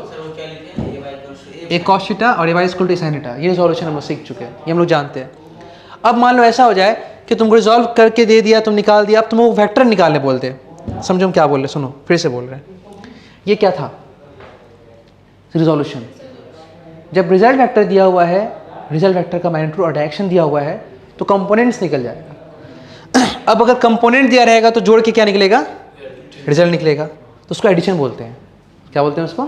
ए कॉस थीटा और a y equal to sine theta, ये रिजोल्यूशन हम लोग सीख चुके हैं, ये हम लोग जानते हैं। अब मान लो ऐसा हो जाए कि तुमको रिजॉल्व करके दे दिया, तुम निकाल दिया, अब तुम वो वेक्टर निकालने बोलते, समझो हम क्या बोल रहे, सुनो फिर से बोल रहे हैं। ये क्या था रिजोल्यूशन, जब रिजल्ट वेक्टर दिया हुआ है, रिजल्ट वेक्टर का मैग्नीट्यूड और डायरेक्शन दिया हुआ है तो कंपोनेंट्स निकल जाएगा। अब अगर कंपोनेंट दिया रहेगा तो जोड़ के क्या निकलेगा, रिजल्ट निकलेगा, तो उसको एडिशन बोलते हैं। क्या बोलते हैं उसको,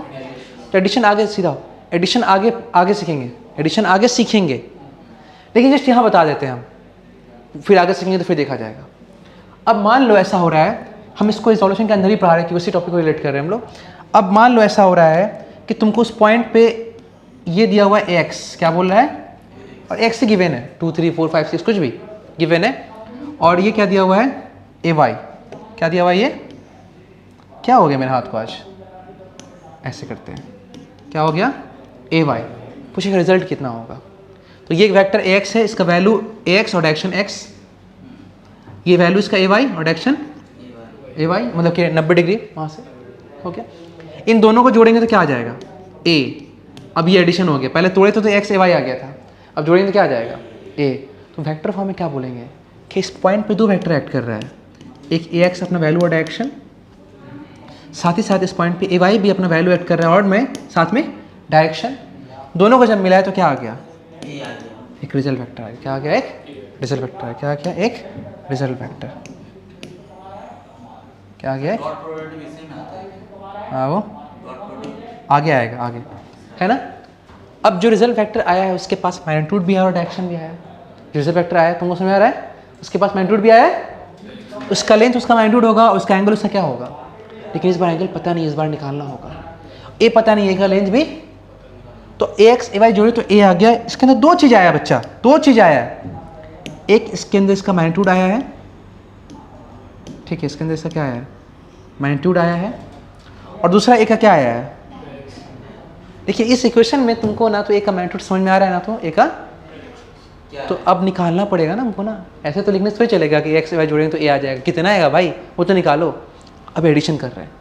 तो एडिशन आगे सीधा, एडिशन आगे आगे सीखेंगे, एडिशन आगे सीखेंगे, लेकिन जस्ट यहाँ बता देते हैं हम, फिर आगे सीखेंगे तो फिर देखा जाएगा। अब मान लो ऐसा हो रहा है, हम इसको रिजोल्यूशन के अंदर ही पढ़ा रहे हैं कि उसी टॉपिक को रिलेट कर रहे हैं हम लोग। अब मान लो ऐसा हो रहा है कि तुमको उस पॉइंट पे ये दिया हुआ है x, क्या बोल रहा है, और x से गिवन है 2 3 4 5 6 कुछ भी गिवन है, और ये क्या दिया हुआ है ay, क्या दिया हुआ है, ये क्या हो गया मेरे हाथ को आज, ऐसे करते हैं, क्या हो गया ay, पूछेगा रिजल्ट कितना होगा। तो ये वेक्टर ax है, इसका वैल्यू ax और डायरेक्शन x, ये वैल्यू इसका ay और डायरेक्शन ay, मतलब कि 90 डिग्री वहाँ से हो गया। इन दोनों को जोड़ेंगे तो क्या आ जाएगा a, अब ये एडिशन हो गया, पहले तोड़े तो x ay आ गया था, अब जोड़ेंगे तो क्या आ जाएगा a। तो वेक्टर फॉर्म में क्या बोलेंगे कि इस पॉइंट पे दो वेक्टर ऐड कर रहा है, एक ax अपना वैल्यू और डायरेक्शन, साथ ही साथ इस पॉइंट पे ay भी अपना वैल्यू ऐड कर रहा है और मैं साथ में डायरेक्शन, दोनों को जब मिलाया तो क्या आ गया, एक रिजल्ट वेक्टर आ गया। क्या आ गया, एक रिजल्ट वेक्टर, क्या आ गया, एक रिजल्ट वेक्टर, क्या आ गया, हाँ वो आगे आएगा आगे, है ना। अब जो रिजल्ट वेक्टर आया है उसके पास मैग्नीट्यूड भी है और डायरेक्शन भी आया है। जो रिजल्ट वेक्टर आया है तुमको समझ आ रहा है, उसके पास मैग्नीट्यूड भी आया है, उसका लेंथ उसका मैग्नीट्यूड होगा, उसका एंगल उसका क्या होगा, लेकिन इस बार एंगल पता नहीं, इस बार निकालना होगा, ए पता नहीं, ए का लेंथ भी, तो ax ay जोड़े तो a आ गया। इसके अंदर दो चीज़ आया बच्चा, दो चीज़ आया है, एक इसके अंदर इसका मैग्नीट्यूड आया है, ठीक है, इसके अंदर इसका क्या आया है, मैग्नीट्यूड आया है, और दूसरा a का क्या आया है। देखिए इस इक्वेशन में तुमको ना तो a का मैग्नीट्यूड समझ में आ रहा है ना तो a का, तो अब निकालना पड़ेगा ना हमको ना, ऐसे तो लिखने से थोड़ी चलेगा कि x y जोड़ेंगे तो a आ जाएगा, कितना आएगा भाई वो तो निकालो। अब एडिशन कर रहे हैं,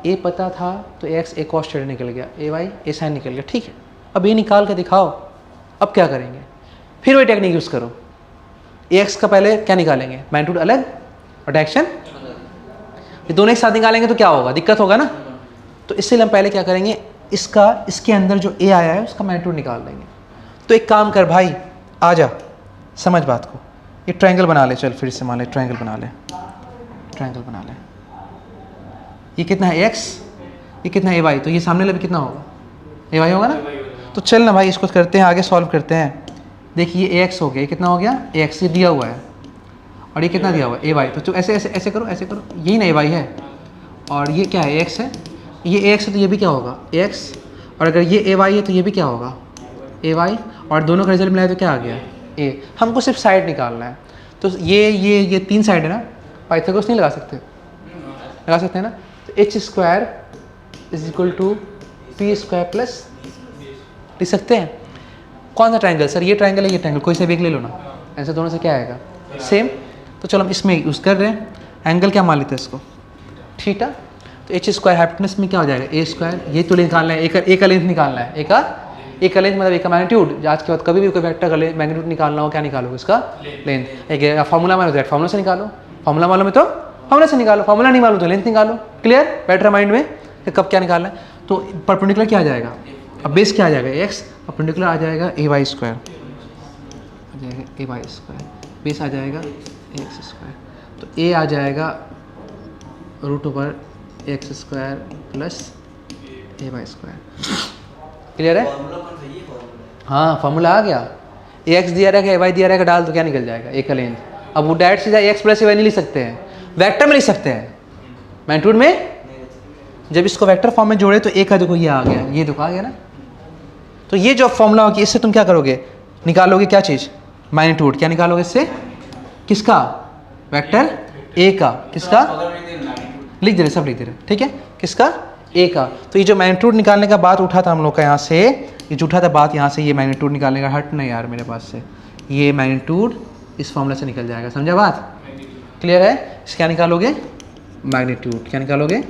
ए पता था तो एक्स ए कॉस थीटा निकल गया, ए वाई ए साइन निकल गया, ठीक है। अब ये निकाल के दिखाओ, अब क्या करेंगे, फिर वही टेक्निक यूज़ करो, ए एक्स का पहले क्या निकालेंगे, मैग्नीट्यूड अलग और डायरेक्शन, ये दोनों एक साथ निकालेंगे तो क्या होगा, दिक्कत होगा ना। तो इसलिए हम पहले क्या करेंगे, इसका इसके अंदर जो ए आया है उसका मैग्नीट्यूड निकाल लेंगे। तो एक काम कर भाई, आ जा समझ बात को, ये ट्रायंगल बना ले, चल फिर से मान ले ट्रायंगल बना ले, ट्रायंगल बना ले, ये कितना है x, ये कितना है ay, तो ये सामने वाला भी कितना होगा, ay होगा ना। तो चल ना भाई इसको करते हैं, आगे सॉल्व करते हैं। देखिए ax हो गया, ये कितना हो गया, ax ये दिया हुआ है, और ये कितना दिया हुआ है ay, तो ऐसे ऐसे ऐसे करो, ऐसे करो, यही ना ay है, और ये क्या है x है, ये ax है तो ये भी क्या होगा ax, और अगर ये ay है तो ये भी क्या होगा ay, और दोनों का रिजल्ट मिलाए तो क्या आ गया a। हमको सिर्फ साइड निकालना है, तो ये 3 साइड है ना, पाइथागोरस नहीं लगा सकते, लगा सकते हैं ना। तो h square is equal to p square plus, लिख सकते हैं कौन सा ट्रायंगल, सर ये ट्रायंगल है, ये ट्रायंगल, कोई सा भी एक ले लो ना, ऐसे दोनों से क्या आएगा सेम। तो चलो हम इसमें यूज़ कर रहे हैं, एंगल क्या मान लेते हैं इसको, थीटा। तो एच स्क्वायर हाइपोटेनस में क्या हो जाएगा ए स्क्वायर, ये तो निकालना है, एक का लेंथ निकालना है, एक का लेंथ मतलब एक का मैग्नीट्यूड। आज के बाद कभी भी कोई वेक्टर का मैग्नीट्यूड निकालना हो, क्या निकालोगे उसका लेंथ, एक फार्मूला मालूम तो फार्मूला से निकालो, फार्मूला मालूम है तो फार्मूला से निकालो, फार्मूला नहीं मालूम तो लेंथ निकालो, क्लियर, बैटर माइंड में कि कब क्या निकालना है। तो परपेंडिकुलर क्या आ जाएगा, अब बेस क्या आ जाएगा x, परपेंडिकुलर आ जाएगा ए वाई स्क्वायर, आ जाएगा ए वाई स्क्वायर, बेस आ जाएगा एक्स स्क्वायर, तो a आ जाएगा √x² plus a y square, clear है। हाँ फार्मूला आ गया, ax दिया रहेगा ए वाई दिया रहेगा, डाल तो क्या निकल जाएगा ए का लेंथ। अब वो डायरेक्ट सीधा x प्लस ए वाई नहीं लिख सकते हैं, वेक्टर में लिख सकते हैं, मैग्नीट्यूड में जब इसको वेक्टर फॉर्म में जोड़े तो एक का देखो ये आ गया, ये देखो आ गया ना। तो ये जो फॉर्मूला होगी इससे तुम क्या करोगे, निकालोगे क्या चीज़, मैग्नीट्यूड, क्या निकालोगे इससे, किसका, वेक्टर ए का, किसका, लिख दे रहे, सब लिख दे रहे, ठीक है, किसका, ए का। तो ये जो मैग्नीट्यूड निकालने का बात उठा था हम लोग का यहाँ से, ये जो उठा था बात यहाँ से, ये मैग्नीट्यूड निकालने का, हट नहीं यार मेरे पास से, ये मैग्नीट्यूड इस फॉर्मूला से निकल जाएगा। समझा बात? क्लियर है? क्या निकालोगे? मैग्नीट्यूड। क्या निकालोगे?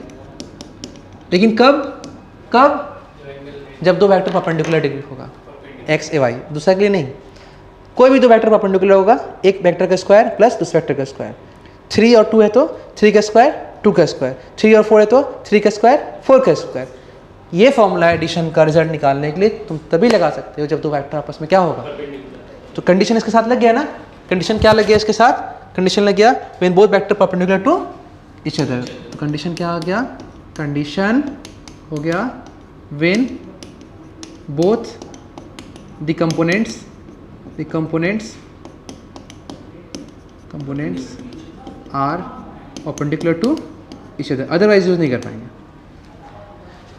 लेकिन कब जब दो वेक्टर परपेंडिकुलर डिग्री होगा, एक्स ए वाई, दूसरा के लिए नहीं। कोई भी दो वेक्टर परपेंडिकुलर होगा, एक वेक्टर का स्क्वायर प्लस दूसरे वेक्टर का स्क्वायर। 3 और 2 है तो 3 का स्क्वायर 2 का स्क्वायर, 3 और 4 है तो 3 का स्क्वायर 4 का स्क्वायर। ये फॉर्मूला एडिशन का रिजल्ट निकालने के लिए तुम तभी लगा सकते हो जब दो वेक्टर आपस में क्या होगा, तो कंडीशन इसके साथ लग गया ना। कंडीशन क्या लग गया इसके साथ? कंडीशन लग गया when both vector perpendicular to each other. तो कंडीशन क्या आ गया? कंडीशन हो गया when both the components are perpendicular to each other, otherwise use नहीं कर पाएंगे।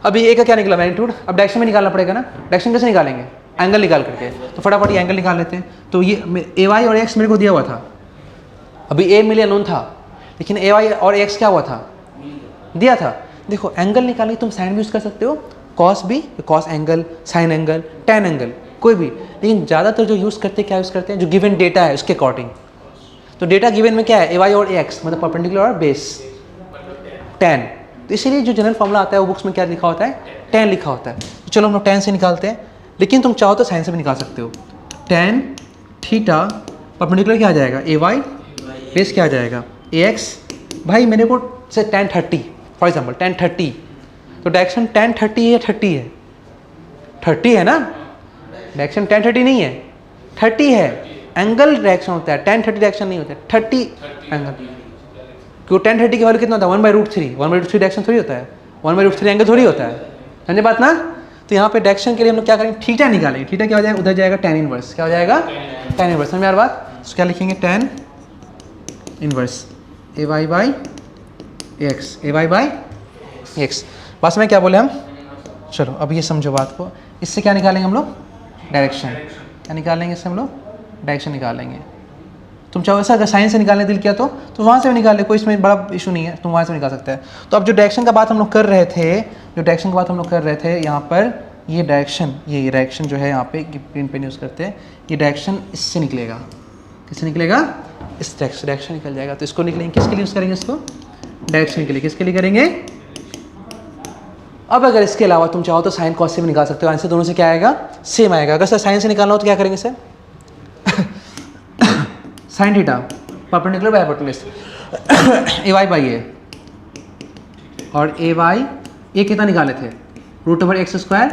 अभी ए का क्या निकला? मैग्नीट्यूड। अब डायरेक्शन में निकालना पड़ेगा ना। डायरेक्शन कैसे निकालेंगे? एंगल निकाल करके। तो फटाफट ये एंगल निकाल लेते हैं। तो ये ए वाई और एक्स मेरे को दिया हुआ था, अभी ए मिले अननोन था, लेकिन ए वाई और एक्स क्या हुआ था? दिया था। देखो एंगल निकालने तुम साइन भी यूज़ कर सकते हो, कॉस भी, cos angle, sign angle, ten angle, कोई भी। लेकिन ज़्यादातर जो यूज़ करते हैं क्या यूज़ करते हैं? जो गिवन डेटा है उसके अकॉर्डिंग। तो डेटा गिवन में क्या है? ए वाई और एक्स मतलब परपेंडिकुलर और बेस टेन। तो इसीलिए जो जनरल फॉर्मूला आता है वो बुक्स में क्या लिखा होता है? टेन लिखा होता है। तो चलो हम लोग टेन से निकालते हैं, लेकिन तुम चाहो तो साइन से भी निकाल सकते हो। टेन थीटा परपेंडिकुलर क्या आ जाएगा? ए वाई बेस क्या आ जाएगा? ए एक्स। भाई मेरे को से टेन 30 फॉर एग्जाम्पल, टेन 30, तो डायरेक्शन टेन 30 है, 30 है, 30 है ना। डायरेक्शन टेन 30 नहीं है, 30 है। एंगल डायरेक्शन होता है, टेन 30 डायरेक्शन नहीं होता है, 30 एंगल। क्यों? टेन 30 की वैल्यू कितना होता है? 1/√3। 1/√3 डायरेक्शन थोड़ी होता है, 1/√3 एंगल थोड़ी होता है। समझे बात ना? तो यहाँ पे डायरेक्शन के लिए हम लोग क्या करेंगे? थीटा निकालेंगे। थीटा क्या हो जाएगा? उधर जाएगा टेन इनवर्स। क्या हो जाएगा? Tan inverse. समझ यार बात? तो क्या लिखेंगे? Tan inverse A y by x, A y by x. बस में क्या बोले हम? चलो अब ये समझो बात को। इससे क्या निकालेंगे हम लोग? डायरेक्शन। क्या निकालेंगे इससे हम लोग? डायरेक्शन निकालेंगे। तुम चाहो ऐसा अगर साइन से निकालने दिल किया तो वहाँ से भी निकाल ले, कोई इसमें बड़ा इशू नहीं है, तुम वहाँ से निकाल सकते हैं। तो अब जो डायरेक्शन का बात हम लोग कर रहे थे, यहाँ पर ये डायरेक्शन जो है यहाँ पे प्रिंट पेन यूज़ करते हैं, ये डायरेक्शन इससे निकलेगा। किससे निकलेगा? इस डायरेक्शन निकल जाएगा। तो इसको निकलेंगे, किसके लिए यूज़ करेंगे इसको? डायरेक्शन के लिए। किसके लिए करेंगे? अब अगर इसके अलावा तुम चाहो तो साइन कॉस से भी निकाल सकते हो। आंसर दोनों से क्या आएगा? सेम आएगा। अगर सर साइन से निकालना हो तो क्या करेंगे sir? Sine theta perpendicular by hypotenuse a y by a, और ए वाई ए कितना निकाले थे? √x²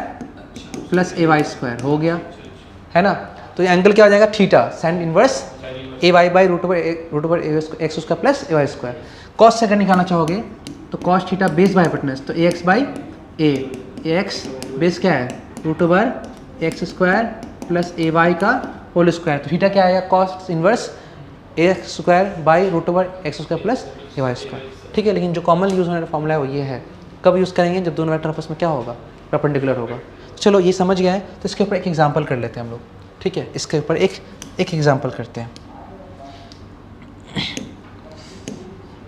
plus a y square हो गया, है ना। तो ये एंगल क्या हो जाएगा? Theta sine inverse A y by √x² plus a y square. Cos से अगर निकालना चाहोगे तो cos theta base by hypotenuse, तो a x by a x base क्या है? √x² प्लस ए वाई का होल स्क्वायर। तो थीटा क्या आएगा? Cos inverse a² by √x² plus a y square. ठीक है, लेकिन जो कॉमन यूज़ होने वाला फॉर्मूला है वो ये है। कब यूज़ करेंगे? जब दोनों वेक्टर आपस में क्या होगा? परपेंडिकुलर होगा। तो चलो ये समझ गए हैं, तो इसके ऊपर एक एग्जांपल कर लेते हैं हम लोग। ठीक है, इसके ऊपर एक एग्जांपल करते हैं।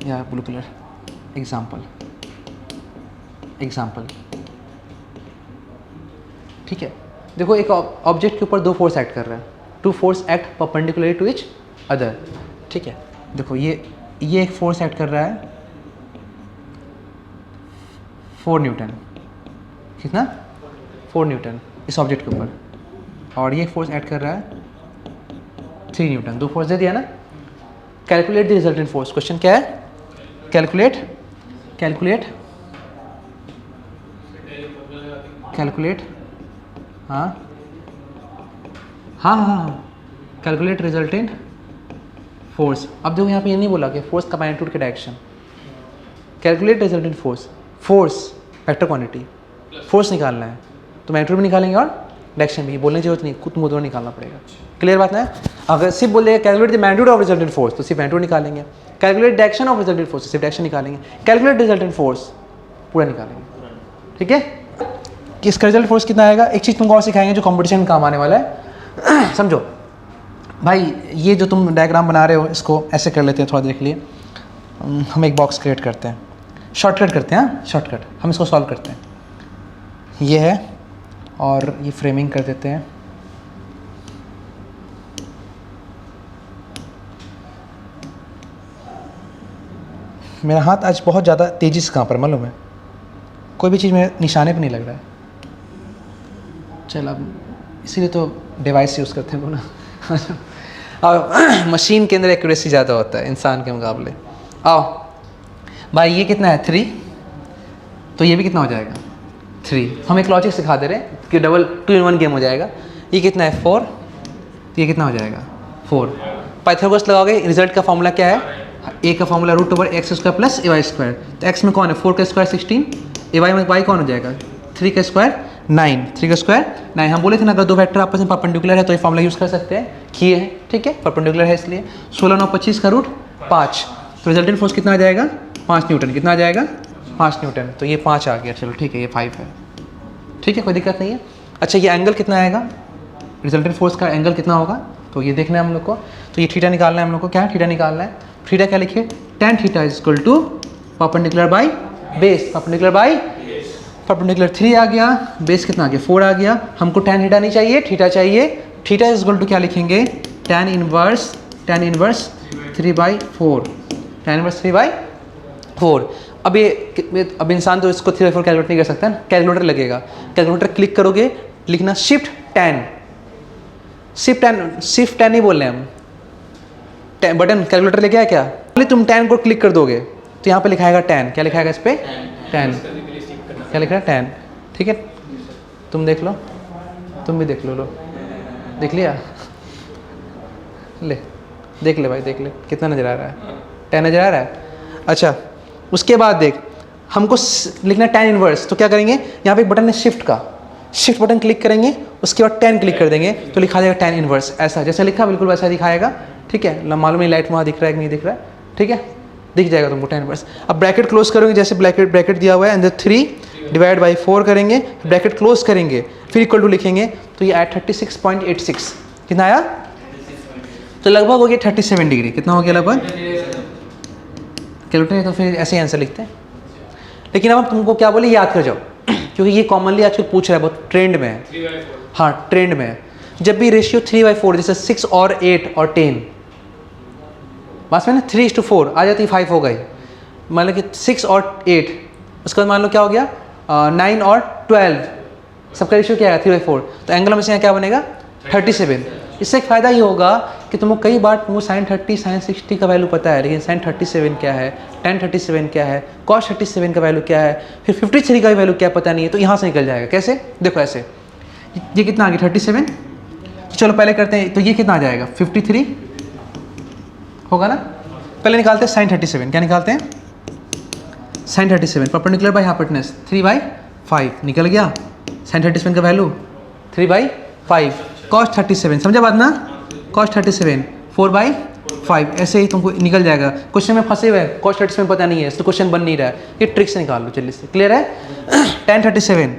या ब्लू कलर एग्जांपल। ठीक है, देखो एक ऑब्जेक्ट के ऊपर दो फोर्स एक्ट कर रहा है, two force act perpendicular to each other. ठीक है, देखो ये एक फोर्स एक्ट कर रहा है 4 न्यूटन। कितना? 4 न्यूटन इस ऑब्जेक्ट के ऊपर, और ये फोर्स एक्ट कर रहा है 3 न्यूटन। दो फोर्स दे दिया ना। Calculate the resultant force. Question क्या है? कैलकुलेट हाँ कैलकुलेट रिजल्टेंट फोर्स। अब देखो यहाँ पे ये नहीं बोला कि फोर्स का मैग्नीट्यूड के direction. Calculate resultant force vector quantity, force निकालना है तो मैग्नीट्यूड भी निकालेंगे और डायरेक्शन भी। बोलने की जरूरत नहीं, खुद दोनों निकालना पड़ेगा। क्लियर बात है? अगर सिर्फ बोलेगा calculate the magnitude of resultant force तो सिर्फ मैग्नीट्यूड निकालेंगे। Calculate direction of resultant force सिर्फ डायरेक्शन निकालेंगे। कैलकुलेट रिजल्टेंट फोर्स पूरा निकालेंगे। ठीक है, कि इसका रिजल्ट फोर्स कितना आएगा? एक चीज़ तुमको और सिखाएंगे जो कॉम्पिटिशन में काम आने वाला है। समझो भाई, ये जो तुम डायग्राम बना रहे हो इसको ऐसे कर लेते हैं थोड़ा देर के लिए। हम एक बॉक्स क्रिएट करते हैं, शॉर्टकट करते हैं। हाँ शॉर्टकट, हम इसको सॉल्व करते हैं। ये है और ये फ्रेमिंग कर देते हैं। मेरा हाथ आज बहुत ज़्यादा तेज़ी से काँप रहा है, मालूम है, कोई भी चीज़ मेरे निशाने पे नहीं लग रहा है। चल अब इसीलिए तो डिवाइस यूज़ करते हैं वो ना। और मशीन के अंदर एक्यूरेसी ज़्यादा होता है इंसान के मुकाबले। आओ भाई, ये कितना है 3, तो ये भी कितना हो जाएगा 3। हम एक लॉजिक सिखा दे रहे हैं कि डबल 2 in 1 गेम हो जाएगा। ये कितना है 4, तो ये कितना हो जाएगा 4। पाइथागोरस लगाओगे, रिजल्ट का फॉर्मूला क्या है, ए का फॉर्मूला √x² प्लस ay²। तो x में कौन है 4 का स्क्वायर 16, ay में y कौन हो जाएगा 3 का स्क्वायर 9, 3 का स्क्वायर 9। हम बोले थे ना अगर दो वेक्टर आपस में परपेंडिकुलर है तो ये फॉर्मूला यूज़ कर सकते हैं, किए हैं, ठीक है, परपेंडिकुलर है इसलिए। 16 9 25 का √5, तो रिजल्टेंट फोर्स कितना आ जाएगा 5 न्यूटन। कितना आ जाएगा 5 न्यूटन, तो ये 5 आ गया, चलो ठीक है, ये 5 है, ठीक है, कोई दिक्कत नहीं है। अच्छा ये एंगल कितना आएगा, रिजल्टेंट फोर्स का एंगल कितना होगा, तो ये देखना है हम लोग को। तो ये थीटा निकालना है हम लोग को, क्या है थीटा निकालना है। थीटा क्या लिखिए, tan theta is equal to perpendicular by base, perpendicular by perpendicular 3 आ गया, बेस कितना आ गया 4 आ गया। हमको tan थीटा नहीं चाहिए, थीटा चाहिए। थीटा इज इक्वल टू क्या लिखेंगे, tan इनवर्स 3/4, tan इनवर्स 3/4। अब इंसान तो इसको 3/4 कैलकुलेट नहीं कर सकता ना, कैलकुलेटर लगेगा। कैलकुलेटर क्लिक करोगे, लिखना शिफ्ट tan नहीं बोल रहे हम, बटन कैलकुलेटर लेके आया क्या, तुम tan को क्लिक कर दोगे तो यहाँ पे लिखाएगा tan, क्या लिखाएगा इस पे tan, क्या लिख रहा है tan, ठीक है। तुम देख लो, तुम भी देख लो, देख लिया, ले देख ले भाई, देख ले कितना नज़र आ रहा है, tan नज़र आ रहा है। अच्छा उसके बाद देख, हमको लिखना है tan इनवर्स, तो क्या करेंगे, यहाँ पे एक बटन है शिफ्ट का, शिफ्ट बटन क्लिक करेंगे, उसके बाद tan क्लिक कर देंगे तो लिखा जाएगा tan इनवर्स, ऐसा जैसा लिखा बिल्कुल वैसा दिखाएगा, ठीक है। मालूम नहीं लाइट वहाँ दिख रहा है कि नहीं दिख रहा है, ठीक है, दिख जाएगा तुमको tan इनवर्स। अब ब्रैकेट क्लोज करोगे, जैसे ब्रैकेट दिया हुआ है, अंदर 3/4 करेंगे, ब्रैकेट क्लोज करेंगे, फिर इक्वल टू लिखेंगे, तो ये आया 36.86, कितना आया, तो लगभग हो गया 37 डिग्री, कितना हो गया लगभग, कैलकुलेटर तो फिर ऐसे ही आंसर लिखते हैं। लेकिन अब तुमको क्या बोले, याद कर जाओ, क्योंकि ये कॉमनली आजकल पूछ रहा है, बहुत ट्रेंड में है, हाँ ट्रेंड में है। जब भी रेशियो 3/4 जैसे 6 और 8 और 10, बस में ना 3:4 आ जाती 5 हो गई, मान लो कि 6 और 8, उसके बाद मान लो क्या हो गया 9 और 12, सबका रेशियो क्या है 3/4, तो एंगल में से यहाँ क्या बनेगा 37। इससे एक फ़ायदा ये होगा कि तुमको कई बार तुमको sin 30 sin 60 का वैल्यू पता है, लेकिन sin 37 क्या है, tan 37 क्या है, cos 37 का वैल्यू क्या है, फिर 53 का वैल्यू क्या पता नहीं है, तो यहाँ से निकल जाएगा। कैसे, देखो ऐसे, ये कितना आ गया 37, तो चलो पहले करते हैं, तो ये कितना आ जाएगा 53 होगा ना। पहले निकालते हैं sin 37, क्या निकालते हैं sin 37, परपेंडिकुलर बाई हाइपोटेनस 3/5 निकल गया, sin 37 का वैल्यू 3/5, cos 37 समझा बात ना, cos 37 4/5, ऐसे ही तुमको निकल जाएगा। क्वेश्चन में फंसे हुए हैं, cos 37 पता नहीं है, इसलिए क्वेश्चन बन नहीं रहा है, ये ट्रिक से निकाल लो जल्दी से, क्लियर है। tan 37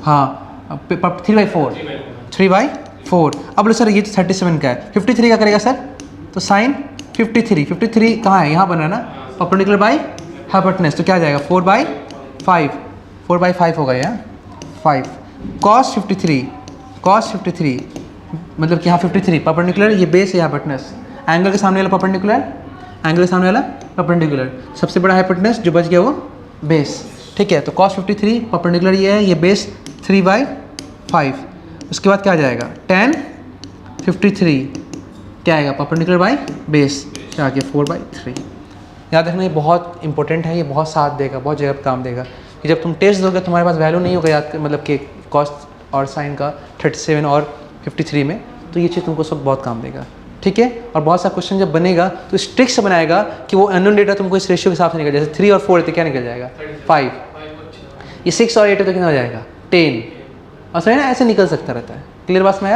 हाँ 3/4, अब लो सर ये 37 का है, 53 का करेगा सर, तो साइन 53 कहाँ है, यहाँ बन रहा है ना, परपेंडिकुलर बाई हाइपोटेनस, तो क्या आ जाएगा 4/5 होगा यार 5, cos 53 मतलब कि यहाँ 53 परपेंडिकुलर, ये बेस है हाइपोटेनस, एंगल के सामने वाला परपेंडिकुलर, एंगल के सामने वाला परपेंडिकुलर, सबसे बड़ा हाइपोटेनस जो बच गया वो बेस, ठीक है। तो cos 53 परपेंडिकुलर ये है, ये बेस 3/5, उसके बाद क्या आ जाएगा tan 53 क्या आएगा परपेंडिकुलर बाई बेस, क्या आ गया 4/3। याद रखना ये बहुत इंपॉर्टेंट है, ये बहुत साथ देगा, बहुत जगह काम देगा कि जब तुम टेस्ट दोगे तुम्हारे पास वैल्यू नहीं होगा याद, मतलब कि कॉस और साइन का 37 और 53 में, तो ये चीज़ तुमको सब बहुत काम देगा, ठीक है। और बहुत सा क्वेश्चन जब बनेगा तो इस ट्रिक से बनाएगा कि वो अननोन डेटा तुमको इस रेशियो के हिसाब से निकल, जैसे 3 और 4 है तो क्या निकल जाएगा 5, ये 6 और 8 है तो कितना हो जाएगा 10, और सही ना, ऐसे निकल सकता रहता है। क्लियर बात में आया।